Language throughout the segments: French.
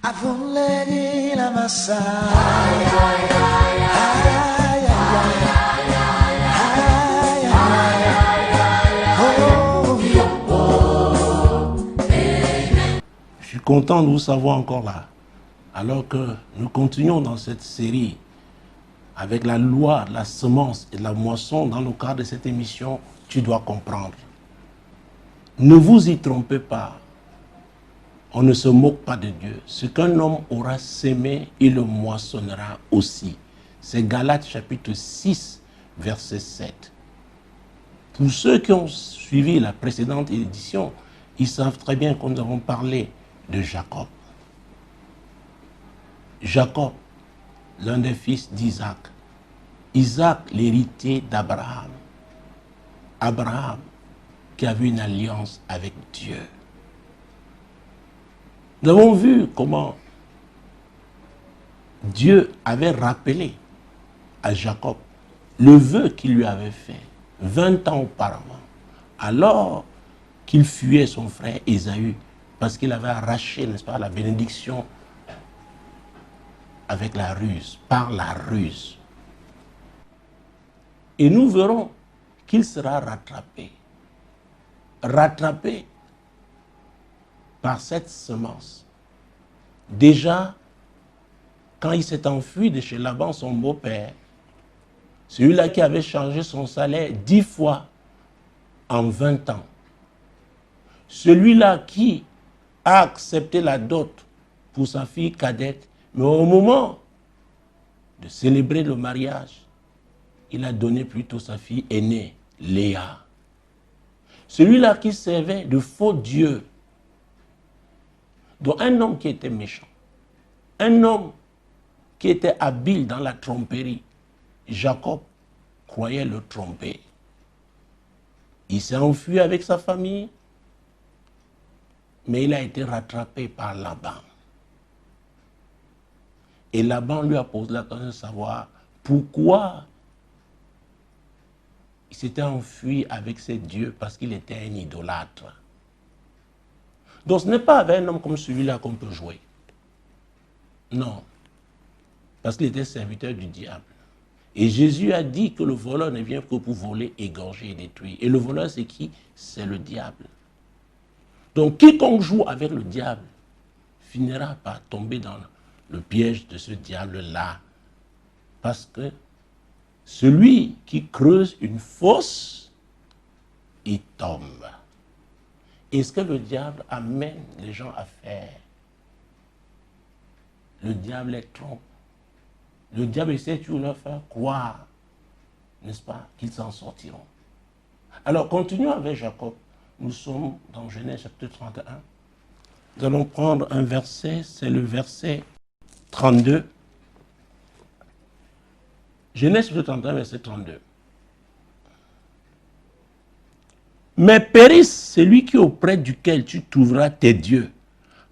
Avuledi la massa. Je suis content de vous savoir encore là, alors que nous continuons dans cette série avec la loi, la semence et la moisson. Dans le cadre de cette émission, tu dois comprendre. Ne vous y trompez pas. On ne se moque pas de Dieu. Ce qu'un homme aura sémé, il le moissonnera aussi. C'est Galates chapitre 6, verset 7. Pour ceux qui ont suivi la précédente édition, ils savent très bien que nous avons parlé de Jacob. Jacob, l'un des fils d'Isaac. Isaac, l'héritier d'Abraham. Abraham, qui avait une alliance avec Dieu. Nous avons vu comment Dieu avait rappelé à Jacob le vœu qu'il lui avait fait 20 ans auparavant, alors qu'il fuyait son frère Ésaü, parce qu'il avait arraché, n'est-ce pas, la bénédiction avec la ruse, par la ruse. Et nous verrons qu'il sera rattrapé. Rattrapé par cette semence. Déjà, quand il s'est enfui de chez Laban, son beau-père, celui-là qui avait changé son salaire 10 fois en 20 ans, celui-là qui a accepté la dot pour sa fille cadette, mais au moment de célébrer le mariage, il a donné plutôt sa fille aînée, Léa. Celui-là qui servait de faux dieu, dont un homme qui était méchant, un homme qui était habile dans la tromperie, Jacob croyait le tromper. Il s'est enfui avec sa famille, mais il a été rattrapé par Laban. Et Laban lui a posé la question de savoir pourquoi il s'était enfui avec ses dieux, parce qu'il était un idolâtre. Donc ce n'est pas avec un homme comme celui-là qu'on peut jouer. Non. Parce qu'il était serviteur du diable. Et Jésus a dit que le voleur ne vient que pour voler, égorger et détruire. Et le voleur, c'est qui? C'est le diable. Donc quiconque joue avec le diable finira par tomber dans le piège de ce diable-là. Parce que celui qui creuse une fosse, il tombe. Et ce que le diable amène les gens à faire, le diable les trompe. Le diable essaie toujours de leur faire croire, n'est-ce pas, qu'ils s'en sortiront. Alors, continuons avec Jacob. Nous sommes dans Genèse chapitre 31. Nous allons prendre un verset, c'est le verset 32. Genèse chapitre 31, verset 32. Mais périsse celui qui auprès duquel tu trouveras tes dieux,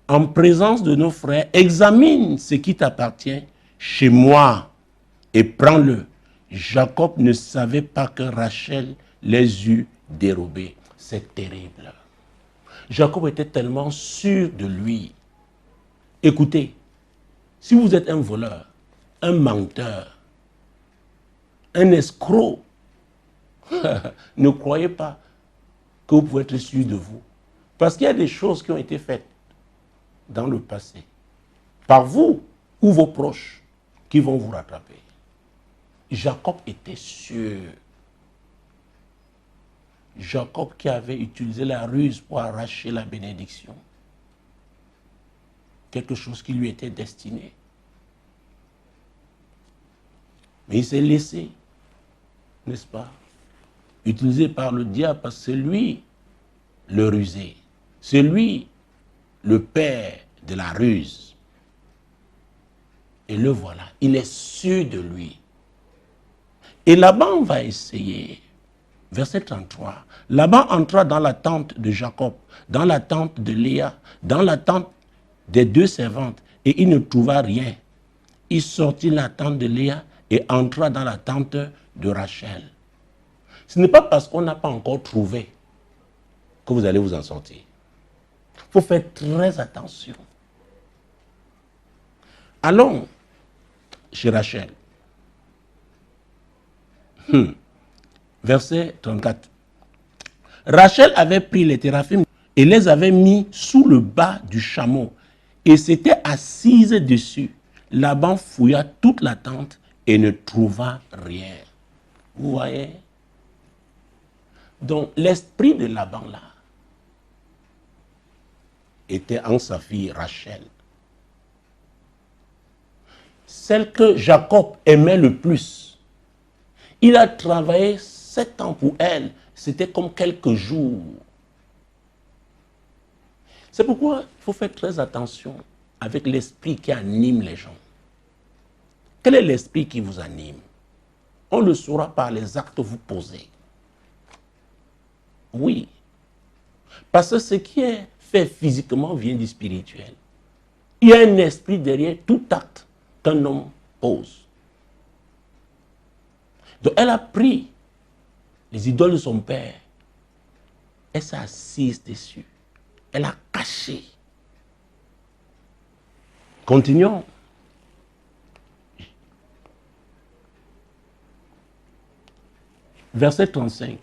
en présence de nos frères, examine ce qui t'appartient chez moi et prends-le. Jacob ne savait pas que Rachel les eût dérobés. C'est terrible. Jacob était tellement sûr de lui. Écoutez, si vous êtes un voleur, un menteur, un escroc, ne croyez pas que vous pouvez être sûr de vous. Parce qu'il y a des choses qui ont été faites dans le passé, par vous ou vos proches, qui vont vous rattraper. Jacob était sûr. Jacob qui avait utilisé la ruse pour arracher la bénédiction. Quelque chose qui lui était destiné. Mais il s'est laissé, n'est-ce pas, utilisé par le diable, parce que c'est lui le rusé. C'est lui le père de la ruse. Et le voilà, il est sûr de lui. Et Laban va essayer. Verset 33. Laban entra dans la tente de Jacob, dans la tente de Léa, dans la tente des deux servantes, et il ne trouva rien. Il sortit la tente de Léa et entra dans la tente de Rachel. Ce n'est pas parce qu'on n'a pas encore trouvé que vous allez vous en sortir. Il faut faire très attention. Allons chez Rachel. Verset 34. Rachel avait pris les téraphim et les avait mis sous le bas du chameau et s'était assise dessus. Laban fouilla toute la tente et ne trouva rien. Vous voyez? Donc l'esprit de Laban là était en sa fille Rachel. Celle que Jacob aimait le plus. Il a travaillé 7 ans pour elle. C'était comme quelques jours. C'est pourquoi il faut faire très attention avec l'esprit qui anime les gens. Quel est l'esprit qui vous anime? On le saura par les actes que vous posez. Oui. Parce que ce qui est fait physiquement vient du spirituel. Il y a un esprit derrière tout acte qu'un homme pose. Donc elle a pris les idoles de son père. Elle s'est assise dessus. Elle a caché. Continuons. Verset 35.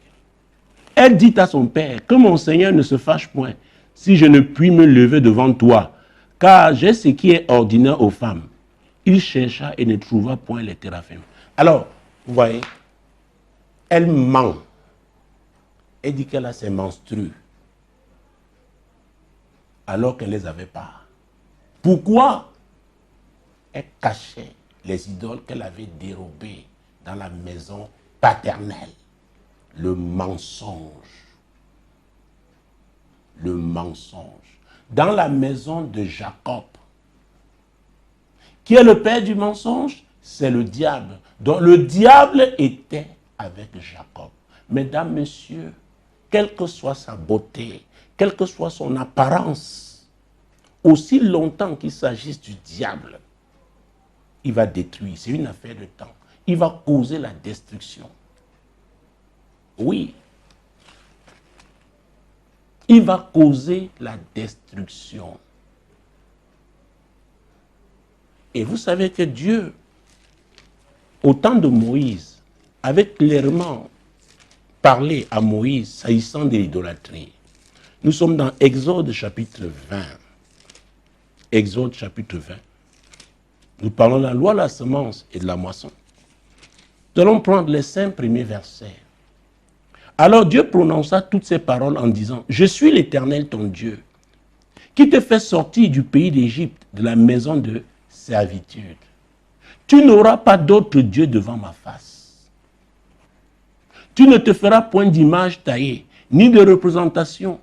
Elle dit à son père, que mon Seigneur ne se fâche point si je ne puis me lever devant toi, car j'ai ce qui est ordinaire aux femmes. Il chercha et ne trouva point les téraphim. Alors, vous voyez, elle ment. Elle dit qu'elle a ses menstrues, alors qu'elle ne les avait pas. Pourquoi? Elle cachait les idoles qu'elle avait dérobées dans la maison paternelle. Le mensonge. Le mensonge. Dans la maison de Jacob, qui est le père du mensonge, c'est le diable. Donc le diable était avec Jacob. Mesdames, messieurs, quelle que soit sa beauté, quelle que soit son apparence, aussi longtemps qu'il s'agisse du diable, il va détruire. C'est une affaire de temps. Il va causer la destruction. Oui. Il va causer la destruction. Et vous savez que Dieu, au temps de Moïse, avait clairement parlé à Moïse s'agissant de l'idolâtrie. Nous sommes dans Exode chapitre 20. Exode chapitre 20. Nous parlons de la loi de la semence et de la moisson. Nous allons prendre les 5 premiers versets. Alors Dieu prononça toutes ces paroles en disant, « Je suis l'Éternel ton Dieu, qui te fait sortir du pays d'Égypte, de la maison de servitude. Tu n'auras pas d'autre Dieu devant ma face. Tu ne te feras point d'image taillée, ni de représentation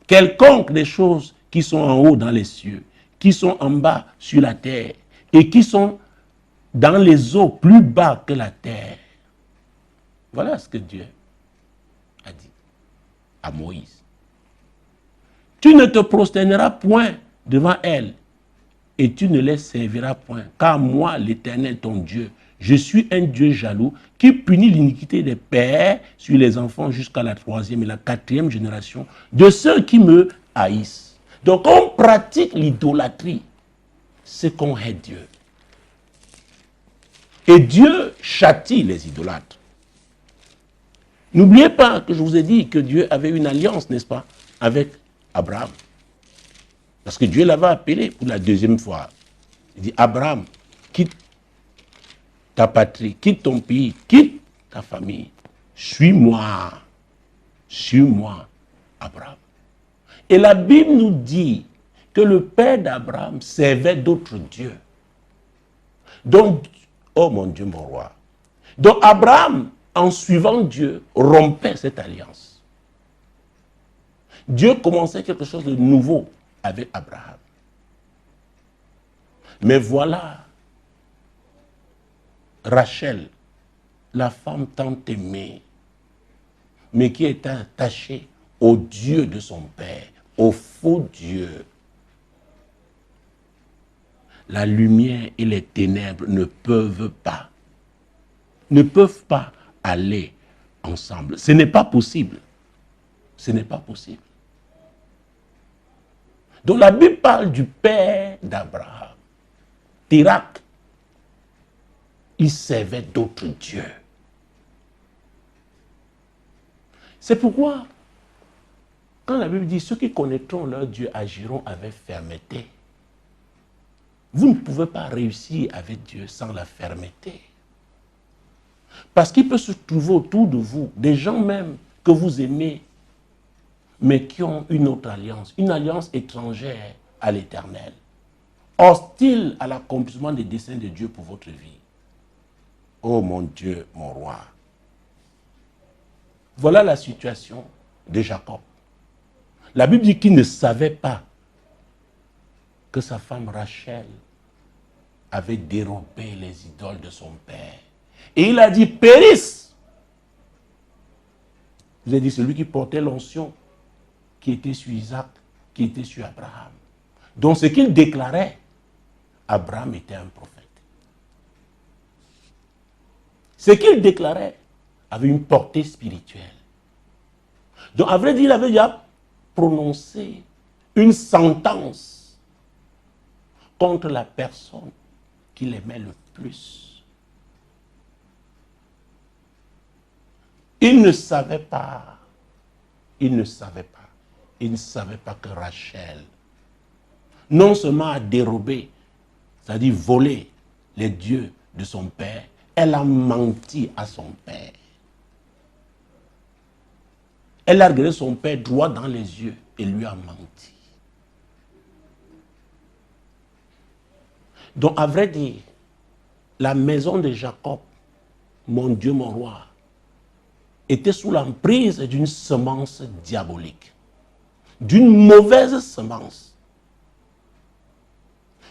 quelconque des choses qui sont en haut dans les cieux, qui sont en bas sur la terre, et qui sont dans les eaux plus bas que la terre. » Voilà ce que Dieu a dit à Moïse. Tu ne te prosterneras point devant elles, et tu ne les serviras point, car moi, l'Éternel, ton Dieu, je suis un Dieu jaloux qui punit l'iniquité des pères sur les enfants jusqu'à la 3e et la 4e génération de ceux qui me haïssent. Donc, on pratique l'idolâtrie, c'est qu'on hait Dieu. Et Dieu châtie les idolâtres. N'oubliez pas que je vous ai dit que Dieu avait une alliance, n'est-ce pas, avec Abraham. Parce que Dieu l'avait appelé pour la 2e fois. Il dit, Abraham, quitte ta patrie, quitte ton pays, quitte ta famille. Suis-moi. Suis-moi, Abraham. Et la Bible nous dit que le père d'Abraham servait d'autres dieux. Donc, oh mon Dieu, mon roi. Donc Abraham, en suivant Dieu, rompait cette alliance. Dieu commençait quelque chose de nouveau avec Abraham. Mais voilà, Rachel, la femme tant aimée, mais qui était attachée au Dieu de son père, au faux Dieu. La lumière et les ténèbres ne peuvent pas aller ensemble. Ce n'est pas possible. Ce n'est pas possible. Donc la Bible parle du père d'Abraham. d'Irak, ils servaient d'autres dieux. C'est pourquoi, quand la Bible dit « Ceux qui connaîtront leur Dieu agiront avec fermeté », vous ne pouvez pas réussir avec Dieu sans la fermeté. Parce qu'il peut se trouver autour de vous des gens même que vous aimez, mais qui ont une autre alliance, une alliance étrangère à l'Éternel, hostile à l'accomplissement des desseins de Dieu pour votre vie. Oh mon Dieu, mon roi. Voilà la situation de Jacob. La Bible dit qu'il ne savait pas que sa femme Rachel avait dérobé les idoles de son père. Et il a dit, périsse. Vous avez dit, celui qui portait l'onction, qui était sur Isaac, qui était sur Abraham. Donc ce qu'il déclarait, Abraham était un prophète. Ce qu'il déclarait avait une portée spirituelle. Donc, à vrai dire, il avait déjà prononcé une sentence contre la personne qu'il aimait le plus. Il ne savait pas que Rachel, non seulement a dérobé, c'est-à-dire volé les dieux de son père, elle a menti à son père. Elle a regardé son père droit dans les yeux et lui a menti. Donc, à vrai dire, la maison de Jacob, mon Dieu, mon roi, était sous l'emprise d'une semence diabolique, d'une mauvaise semence.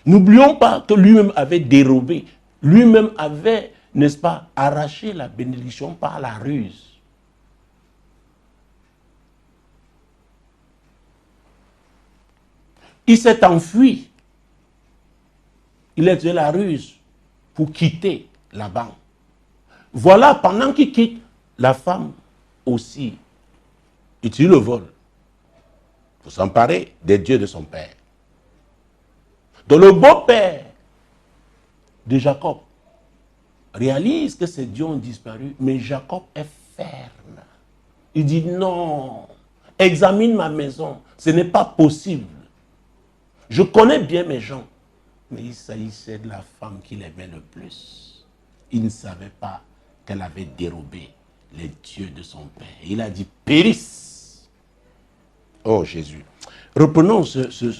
N'oublions pas que lui-même avait dérobé, lui-même avait, n'est-ce pas, arraché la bénédiction par la ruse. Il s'est enfui. Il a utilisé la ruse pour quitter Laban. Voilà, pendant qu'il quitte, la femme aussi utilise le vol pour s'emparer des dieux de son père. Donc le beau-père de Jacob réalise que ces dieux ont disparu, mais Jacob est ferme. Il dit non, examine ma maison, ce n'est pas possible. Je connais bien mes gens, mais il s'agissait de la femme qu'il aimait le plus. Il ne savait pas qu'elle avait dérobé les dieux de son père. Il a dit, périsse. Oh Jésus. Reprenons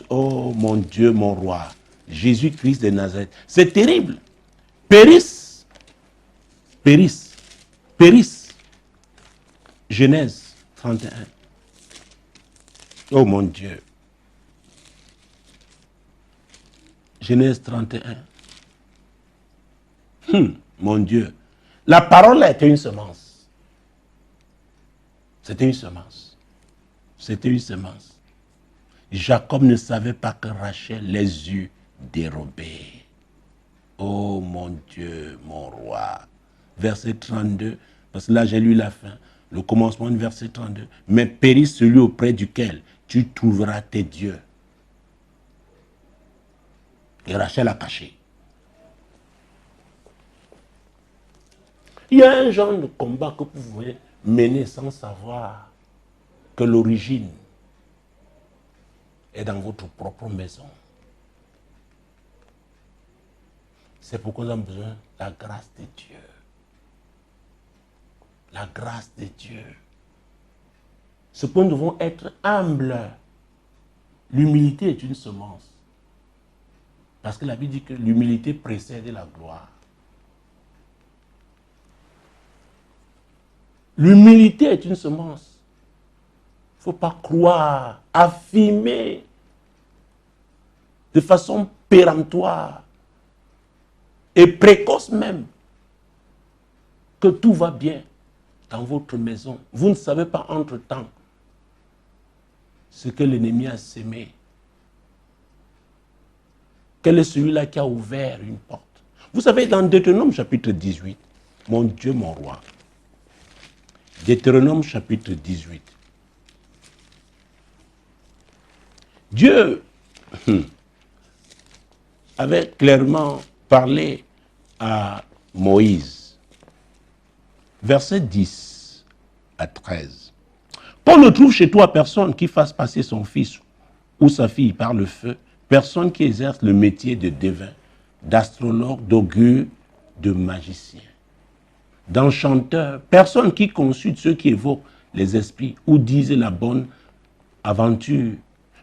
oh mon Dieu, mon roi, Jésus-Christ de Nazareth. C'est terrible. Périsse. Périsse. Périsse. Genèse 31. Oh mon Dieu. Genèse 31. Mon Dieu. La parole était une semence. C'était une semence. C'était une semence. Jacob ne savait pas que Rachel les eut dérobés. Oh mon Dieu, mon roi. Verset 32, parce que là j'ai lu la fin, le commencement du verset 32. Mais périsse celui auprès duquel tu trouveras tes dieux. Et Rachel a caché. Il y a un genre de combat que vous pouvez mener sans savoir que l'origine est dans votre propre maison. C'est pourquoi nous avons besoin de la grâce de Dieu. La grâce de Dieu. C'est pourquoi nous devons être humbles. L'humilité est une semence. Parce que la Bible dit que l'humilité précède la gloire. L'humilité est une semence. Il ne faut pas croire, affirmer de façon péremptoire et précoce même que tout va bien dans votre maison. Vous ne savez pas entre-temps ce que l'ennemi a sémé. Quel est celui-là qui a ouvert une porte? Vous savez, dans Deutéronome chapitre 18, mon Dieu, mon roi, Deutéronome chapitre 18, Dieu avait clairement parlé à Moïse. Verset 10 à 13. Qu'on ne trouve chez toi personne qui fasse passer son fils ou sa fille par le feu, personne qui exerce le métier de devin, d'astrologue, d'augure, de magicien, d'enchanteur, personne qui consulte ceux qui évoquent les esprits ou disent la bonne aventure,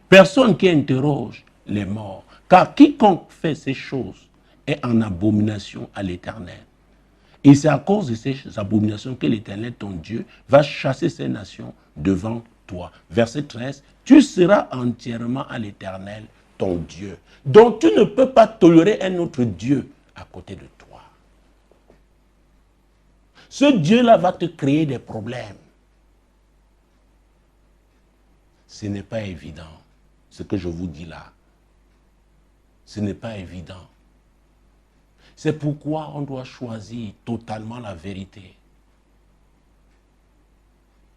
personne qui interroge les morts, car quiconque fait ces choses est en abomination à l'Éternel. Et c'est à cause de ces abominations que l'Éternel, ton Dieu, va chasser ces nations devant toi. Verset 13, tu seras entièrement à l'Éternel, ton Dieu. Donc tu ne peux pas tolérer un autre Dieu à côté de toi. Ce Dieu-là va te créer des problèmes. Ce n'est pas évident, ce que je vous dis là. Ce n'est pas évident. C'est pourquoi on doit choisir totalement la vérité.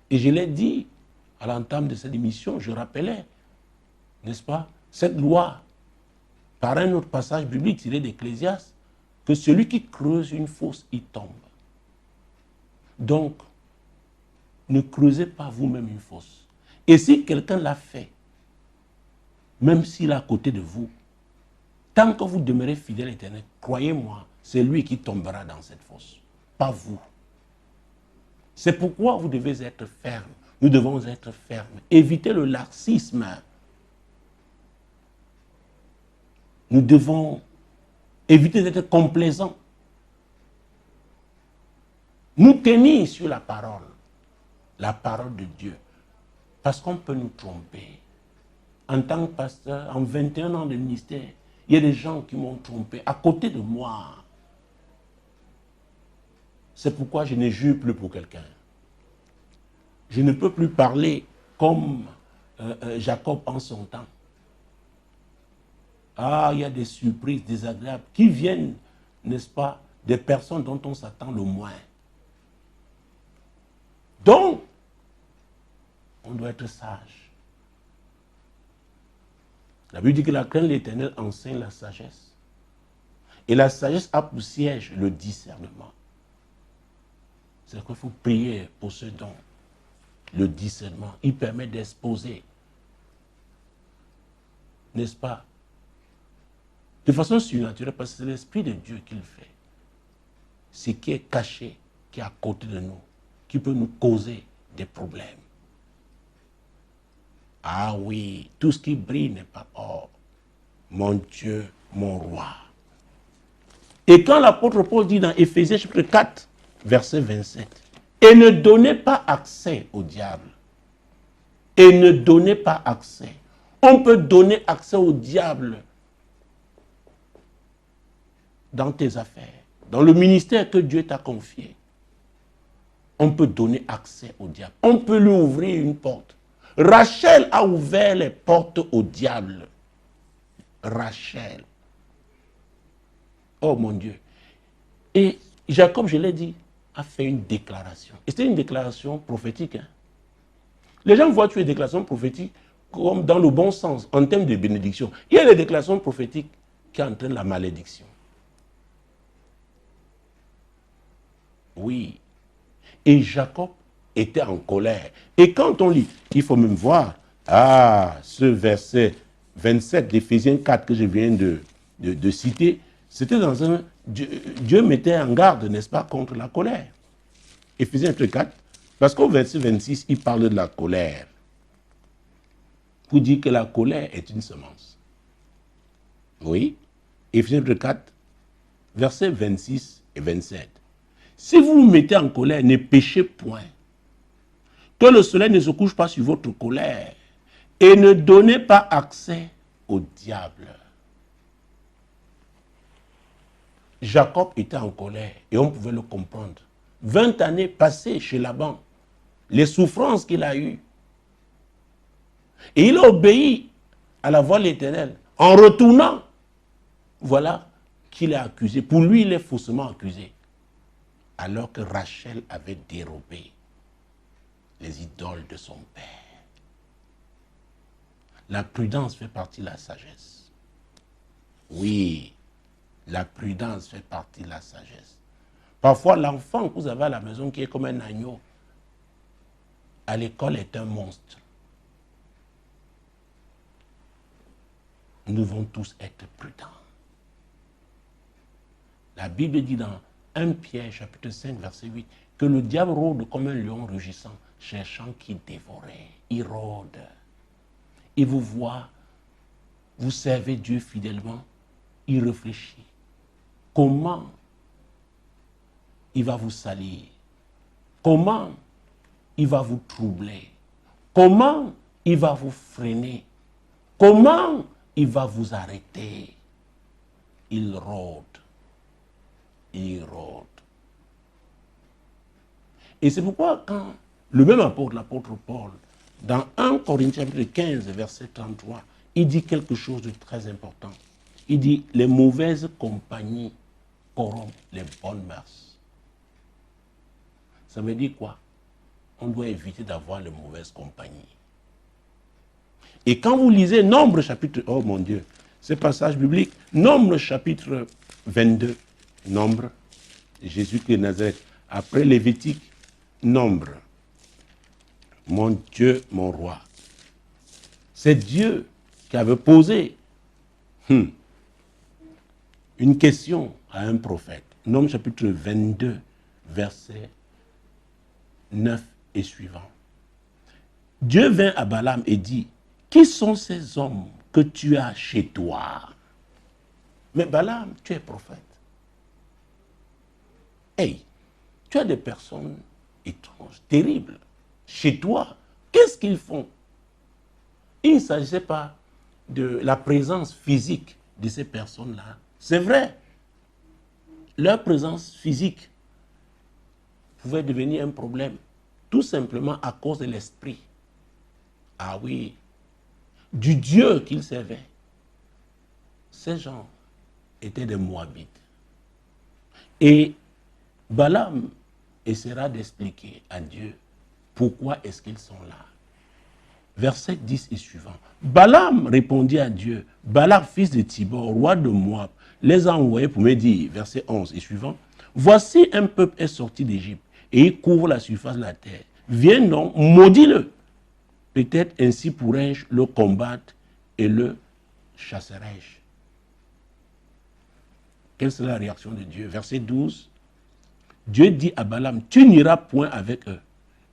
Et je l'ai dit à l'entame de cette émission, je rappelais, n'est-ce pas, cette loi, par un autre passage biblique tiré d'Ecclésiaste, que celui qui creuse une fosse, y tombe. Donc, ne creusez pas vous-même une fosse. Et si quelqu'un l'a fait, même s'il est à côté de vous, tant que vous demeurez fidèle à l'Éternel, croyez-moi, c'est lui qui tombera dans cette fosse, pas vous. C'est pourquoi vous devez être ferme. Nous devons être fermes. Évitez le laxisme. Nous devons éviter d'être complaisants. Nous tenir sur la parole de Dieu. Parce qu'on peut nous tromper. En tant que pasteur, en 21 ans de ministère, il y a des gens qui m'ont trompé à côté de moi. C'est pourquoi je ne jure plus pour quelqu'un. Je ne peux plus parler comme Jacob en son temps. Ah, il y a des surprises désagréables qui viennent, n'est-ce pas, des personnes dont on s'attend le moins. Donc, on doit être sage. La Bible dit que la crainte de l'Éternel enseigne la sagesse. Et la sagesse a pour siège le discernement. C'est qu'il faut prier pour ce don. Le discernement, il permet d'exposer, n'est-ce pas, de façon surnaturelle, parce que c'est l'Esprit de Dieu qui le fait. Ce qui est caché, qui est à côté de nous, qui peut nous causer des problèmes. Ah oui, tout ce qui brille n'est pas or. Mon Dieu, mon roi. Et quand l'apôtre Paul dit dans Éphésiens chapitre 4, verset 27, et ne donnez pas accès au diable. Et ne donnez pas accès. On peut donner accès au diable dans tes affaires, dans le ministère que Dieu t'a confié. On peut donner accès au diable. On peut lui ouvrir une porte. Rachel a ouvert les portes au diable. Rachel. Oh mon Dieu. Et Jacob, je l'ai dit, a fait une déclaration. Et c'était une déclaration prophétique. Hein? Les gens voient les déclarations prophétiques comme dans le bon sens, en termes de bénédiction. Il y a les déclarations prophétiques qui entraînent la malédiction. Oui. Et Jacob était en colère. Et quand on lit, il faut même voir, ce verset 27 d'Éphésiens 4 que je viens de citer, c'était dans un... Dieu mettait en garde, n'est-ce pas, contre la colère. Éphésiens 4, parce qu'au verset 26, il parle de la colère. Pour dire que la colère est une semence. Oui. Éphésiens 4, versets 26 et 27. Si vous vous mettez en colère, ne péchez point. Que le soleil ne se couche pas sur votre colère. Et ne donnez pas accès au diable. Jacob était en colère et on pouvait le comprendre. 20 années passées chez Laban, les souffrances qu'il a eues. Et il a obéi à la voix de l'Éternel. En retournant, voilà qu'il est accusé. Pour lui, il est faussement accusé. Alors que Rachel avait dérobé les idoles de son père. La prudence fait partie de la sagesse. Oui. La prudence fait partie de la sagesse. Parfois, l'enfant que vous avez à la maison qui est comme un agneau, à l'école est un monstre. Nous devons tous être prudents. La Bible dit dans 1 Pierre, chapitre 5, verset 8, que le diable rôde comme un lion rugissant, cherchant qui dévorer. Il rôde. Il vous voit, vous servez Dieu fidèlement, il réfléchit. Comment il va vous salir? Comment il va vous troubler? Comment il va vous freiner? Comment il va vous arrêter? Il rôde. Il rôde. Et c'est pourquoi quand le même apôtre, l'apôtre Paul, dans 1 Corinthiens 15, verset 33, il dit quelque chose de très important. Il dit, les mauvaises compagnies corrompent les bonnes mœurs. Ça veut dire quoi? On doit éviter d'avoir les mauvaises compagnies. Et quand vous lisez Nombre chapitre, oh mon Dieu, ce passage biblique, Nombre chapitre 22, Nombre, Jésus-Christ de Nazareth, après Lévitique, Nombre, mon Dieu, mon roi. C'est Dieu qui avait posé une question à un prophète. Nombre chapitre 22, verset 9 et suivant. Dieu vint à Balaam et dit, qui sont ces hommes que tu as chez toi? Mais Balaam, tu es prophète. Hey, tu as des personnes étranges, terribles, chez toi. Qu'est-ce qu'ils font? Il ne s'agissait pas de la présence physique de ces personnes-là. C'est vrai, leur présence physique pouvait devenir un problème, tout simplement à cause de l'esprit. Ah oui, du Dieu qu'ils servaient. Ces gens étaient des Moabites. Et Balaam essaiera d'expliquer à Dieu pourquoi est-ce qu'ils sont là. Verset 10 et suivant. Balaam répondit à Dieu, Balak, fils de Tibor, roi de Moab, les a envoyés pour me dire, verset 11 et suivant, voici un peuple est sorti d'Égypte et il couvre la surface de la terre. Viens donc, maudis-le. Peut-être ainsi pourrais-je le combattre et le chasserai-je. Quelle sera la réaction de Dieu? Verset 12. Dieu dit à Balaam, tu n'iras point avec eux.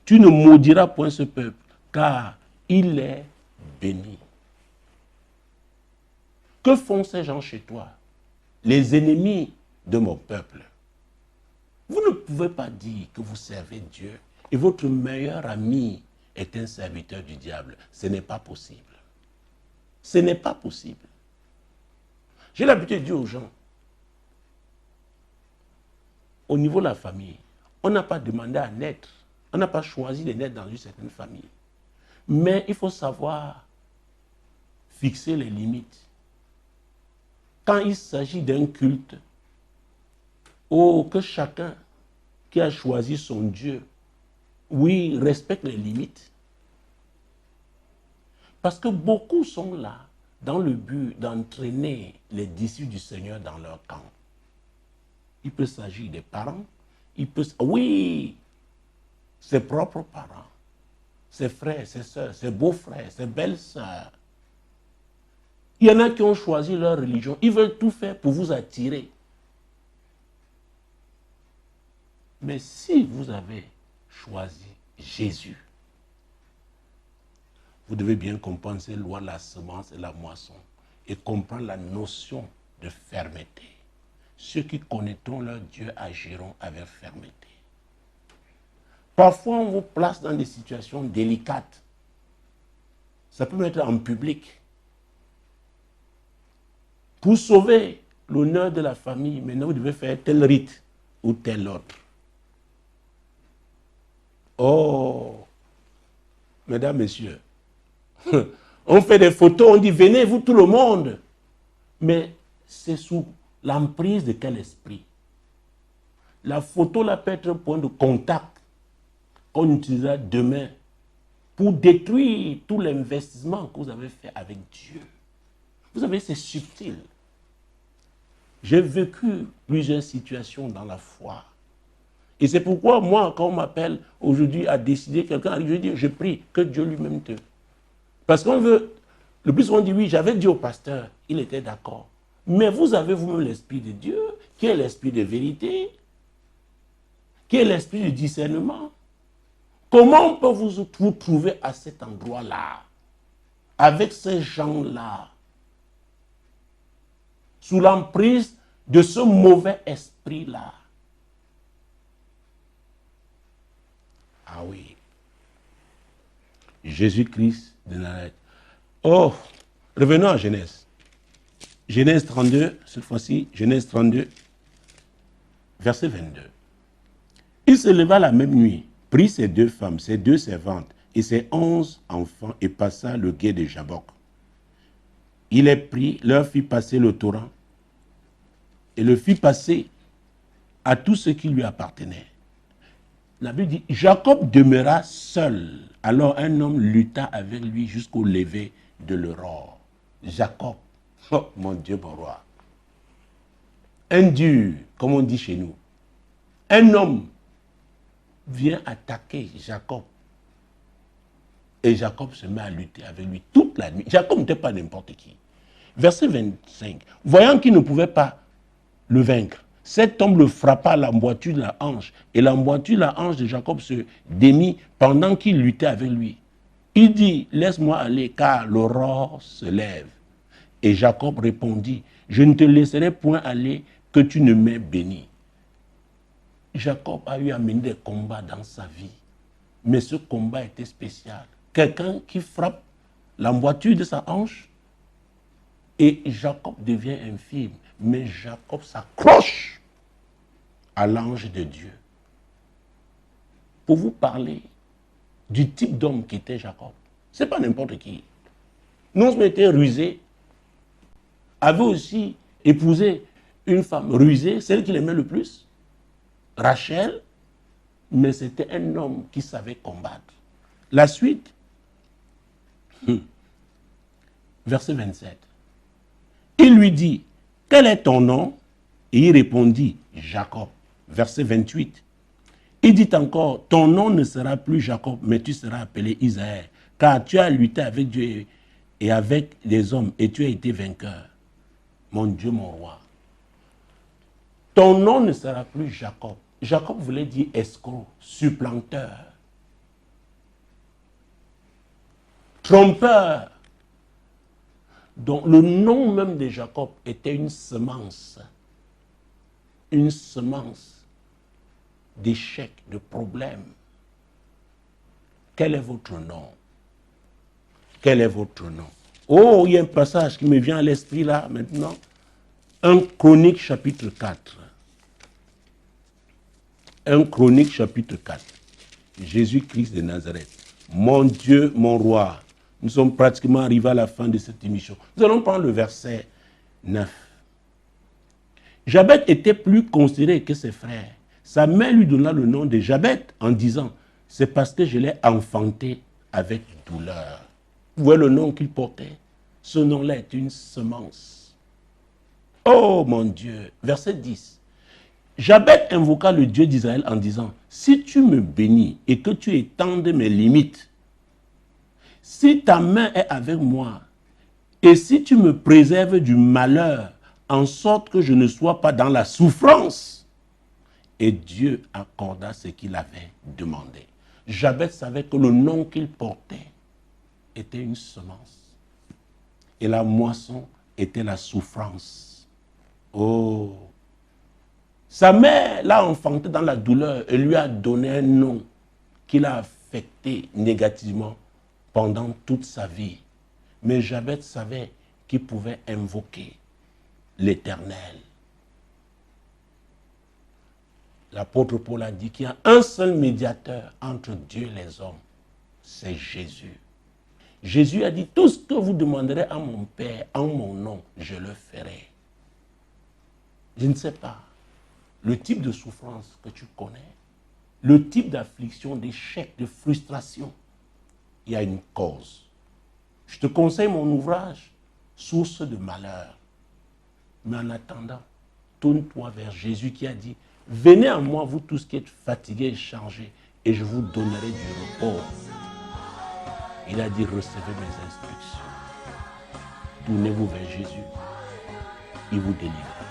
Tu ne maudiras point ce peuple, car il est béni. Que font ces gens chez toi? Les ennemis de mon peuple. Vous ne pouvez pas dire que vous servez Dieu et votre meilleur ami est un serviteur du diable. Ce n'est pas possible. Ce n'est pas possible. J'ai l'habitude de dire aux gens, au niveau de la famille, on n'a pas demandé à naître. On n'a pas choisi de naître dans une certaine famille. Mais il faut savoir fixer les limites. Quand il s'agit d'un culte, que chacun qui a choisi son Dieu, oui, respecte les limites. Parce que beaucoup sont là dans le but d'entraîner les disciples du Seigneur dans leur camp. Il peut s'agir des parents, oui, ses propres parents, ses frères, ses soeurs, ses beaux-frères, ses belles-sœurs. Il y en a qui ont choisi leur religion, ils veulent tout faire pour vous attirer. Mais si vous avez choisi Jésus, vous devez bien comprendre ces lois de la semence et la moisson et comprendre la notion de fermeté. Ceux qui connaîtront leur Dieu agiront avec fermeté. Parfois, on vous place dans des situations délicates. Ça peut mettre en public. Pour sauver l'honneur de la famille, maintenant vous devez faire tel rite ou tel autre. Oh, mesdames, messieurs, on fait des photos, on dit venez vous tout le monde. Mais c'est sous l'emprise de quel esprit? La photo là peut être un point de contact qu'on utilisera demain pour détruire tout l'investissement que vous avez fait avec Dieu. Vous savez, c'est subtil. J'ai vécu plusieurs situations dans la foi. Et c'est pourquoi moi, quand on m'appelle aujourd'hui à décider, quelqu'un arrive, je dis, je prie que Dieu lui-même te... Parce qu'on veut... Le plus souvent on dit, oui, j'avais dit au pasteur, il était d'accord. Mais vous avez vous-même l'Esprit de Dieu, qui est l'Esprit de vérité, qui est l'Esprit de discernement. Comment on peut vous trouver à cet endroit-là, avec ces gens-là, sous l'emprise de ce mauvais esprit-là? Ah oui. Jésus-Christ de Nazareth. Oh, revenons à Genèse. Genèse 32, cette fois-ci, Genèse 32, verset 22. Il se leva la même nuit, prit ses 2 femmes, ses 2 servantes et ses 11 enfants et passa le gué de Jabbok. Il les prit, leur fit passer le torrent et le fit passer à tout ce qui lui appartenait. La Bible dit, Jacob demeura seul. Alors un homme lutta avec lui jusqu'au lever de l'aurore. Jacob, oh mon Dieu, mon roi. Un dur, comme on dit chez nous. Un homme vient attaquer Jacob. Et Jacob se met à lutter avec lui toute la nuit. Jacob n'était pas n'importe qui. Verset 25. Voyant qu'il ne pouvait pas le vaincre, cet homme le frappa à l'emboîture de la hanche. Et l'emboîture de la hanche de Jacob se démit pendant qu'il luttait avec lui. Il dit, laisse-moi aller car l'aurore se lève. Et Jacob répondit, je ne te laisserai point aller que tu ne m'aies béni. Jacob a eu à mener des combats dans sa vie. Mais ce combat était spécial. Quelqu'un qui frappe l'emboîture de sa hanche et Jacob devient infirme. Mais Jacob s'accroche à l'ange de Dieu. Pour vous parler du type d'homme qu'était Jacob. Ce n'est pas n'importe qui. Non seulement était rusé, avait aussi épousé une femme rusée, celle qu'il aimait le plus, Rachel, mais c'était un homme qui savait combattre. La suite, verset 27. Il lui dit, quel est ton nom? Et il répondit, Jacob. Verset 28. Il dit encore, ton nom ne sera plus Jacob, mais tu seras appelé Israël, car tu as lutté avec Dieu et avec les hommes, et tu as été vainqueur. Mon Dieu, mon roi. Ton nom ne sera plus Jacob. Jacob voulait dire escroc, supplanteur, trompeur. Donc le nom même de Jacob était une semence d'échecs, de problèmes. Quel est votre nom? Quel est votre nom? Oh, il y a un passage qui me vient à l'esprit là maintenant. 1 Chronique chapitre 4. 1 Chronique chapitre 4. Jésus-Christ de Nazareth. Mon Dieu, mon roi. Nous sommes pratiquement arrivés à la fin de cette émission. Nous allons prendre le verset 9. Jabet était plus considéré que ses frères. Sa mère lui donna le nom de Jabet en disant, c'est parce que je l'ai enfanté avec douleur. Vous voyez le nom qu'il portait? Ce nom-là est une semence. Oh mon Dieu. Verset 10. Jabet invoqua le Dieu d'Israël en disant, si tu me bénis et que tu étendes mes limites, si ta main est avec moi, et si tu me préserves du malheur, en sorte que je ne sois pas dans la souffrance. Et Dieu accorda ce qu'il avait demandé. Jabet savait que le nom qu'il portait était une semence. Et la moisson était la souffrance. Oh! Sa mère l'a enfanté dans la douleur et lui a donné un nom qui l'a affecté négativement pendant toute sa vie. Mais Jabet savait qu'il pouvait invoquer l'Éternel. L'apôtre Paul a dit qu'il y a un seul médiateur entre Dieu et les hommes, c'est Jésus. Jésus a dit, tout ce que vous demanderez à mon Père en mon nom, je le ferai. Je ne sais pas le type de souffrance que tu connais, le type d'affliction, d'échec, de frustration. Il y a une cause. Je te conseille mon ouvrage, Source de malheur. Mais en attendant, tourne-toi vers Jésus qui a dit, venez à moi, vous tous qui êtes fatigués et chargés, et je vous donnerai du repos. Il a dit, recevez mes instructions. Tournez-vous vers Jésus. Il vous délivrera.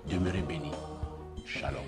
Demeurez bénis. Shalom.